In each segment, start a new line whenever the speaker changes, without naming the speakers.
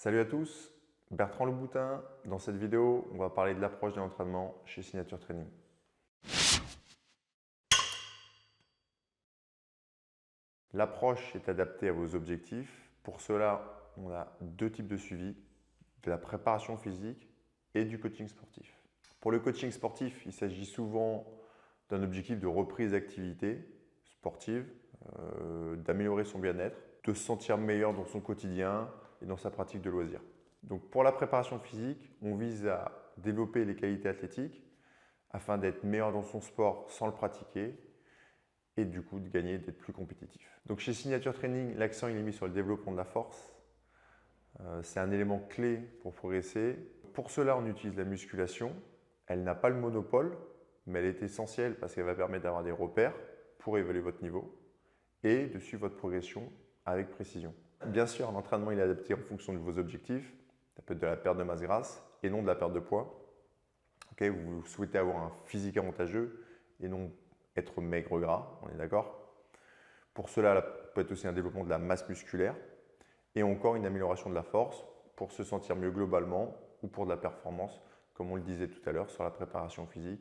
Salut à tous, Bertrand Leboutin. Dans cette vidéo, on va parler de l'approche de l'entraînement chez Signature Training. L'approche est adaptée à vos objectifs. Pour cela, on a deux types de suivi, de la préparation physique et du coaching sportif. Pour le coaching sportif, il s'agit souvent d'un objectif de reprise d'activité sportive, d'améliorer son bien-être, de se sentir meilleur dans son quotidien et dans sa pratique de loisirs. Donc pour la préparation physique, on vise à développer les qualités athlétiques afin d'être meilleur dans son sport sans le pratiquer et du coup de gagner, d'être plus compétitif. Donc chez Signature Training, l'accent est mis sur le développement de la force. C'est un élément clé pour progresser. Pour cela, on utilise la musculation. Elle n'a pas le monopole, mais elle est essentielle parce qu'elle va permettre d'avoir des repères pour évaluer votre niveau et de suivre votre progression avec précision. Bien sûr, l'entraînement est adapté en fonction de vos objectifs. Ça peut être de la perte de masse grasse et non de la perte de poids. Vous souhaitez avoir un physique avantageux et non être maigre gras, on est d'accord? Pour cela, peut être aussi un développement de la masse musculaire et encore une amélioration de la force pour se sentir mieux globalement ou pour de la performance, comme on le disait tout à l'heure sur la préparation physique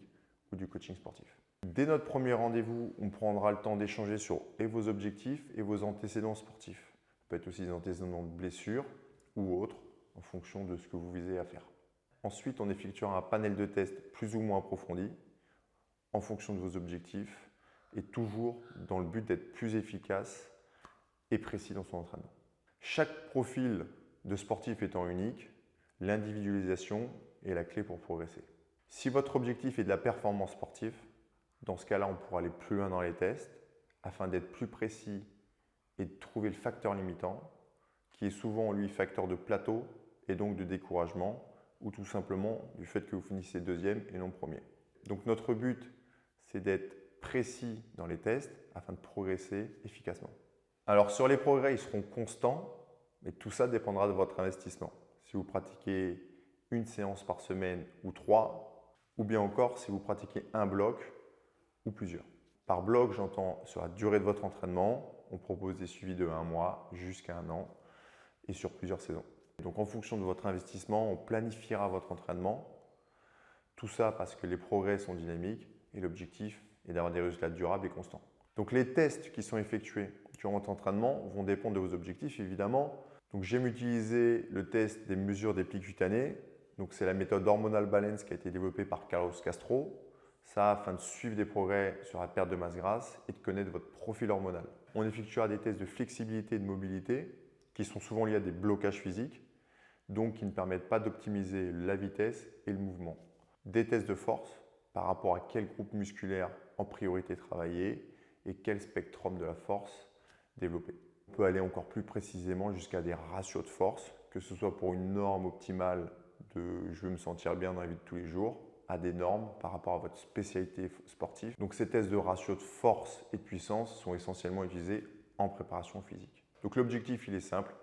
ou du coaching sportif. Dès notre premier rendez-vous, on prendra le temps d'échanger sur vos objectifs et vos antécédents sportifs. Ça peut être aussi des antécédents de blessures ou autres en fonction de ce que vous visez à faire. Ensuite, on effectuera un panel de tests plus ou moins approfondi en fonction de vos objectifs et toujours dans le but d'être plus efficace et précis dans son entraînement. Chaque profil de sportif étant unique, l'individualisation est la clé pour progresser. Si votre objectif est de la performance sportive, dans ce cas-là, on pourra aller plus loin dans les tests afin d'être plus précis et de trouver le facteur limitant qui est souvent, lui, facteur de plateau et donc de découragement ou tout simplement du fait que vous finissez deuxième et non premier. Donc notre but, c'est d'être précis dans les tests afin de progresser efficacement. Alors sur les progrès, ils seront constants, mais tout ça dépendra de votre investissement. Si vous pratiquez une séance par semaine ou 3, ou bien encore si vous pratiquez un bloc ou plusieurs. Par bloc, j'entends sur la durée de votre entraînement, on propose des suivis de 1 mois jusqu'à 1 an et sur plusieurs saisons. Donc en fonction de votre investissement, on planifiera votre entraînement. Tout ça parce que les progrès sont dynamiques et l'objectif est d'avoir des résultats durables et constants. Donc les tests qui sont effectués durant votre entraînement vont dépendre de vos objectifs évidemment. Donc j'aime utiliser le test des mesures des plis cutanés. Donc c'est la méthode Hormonal Balance qui a été développée par Carlos Castro. Ça afin de suivre des progrès sur la perte de masse grasse et de connaître votre profil hormonal. On effectuera des tests de flexibilité et de mobilité qui sont souvent liés à des blocages physiques, donc qui ne permettent pas d'optimiser la vitesse et le mouvement. Des tests de force par rapport à quel groupe musculaire en priorité travailler et quel spectrum de la force développer. On peut aller encore plus précisément jusqu'à des ratios de force, que ce soit pour une norme optimale de je veux me sentir bien dans la vie de tous les jours, à des normes par rapport à votre spécialité sportive. Donc ces tests de ratio de force et de puissance sont essentiellement utilisés en préparation physique. Donc l'objectif il est simple,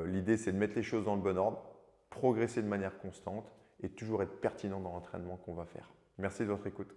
l'idée c'est de mettre les choses dans le bon ordre, progresser de manière constante et toujours être pertinent dans l'entraînement qu'on va faire. Merci de votre écoute.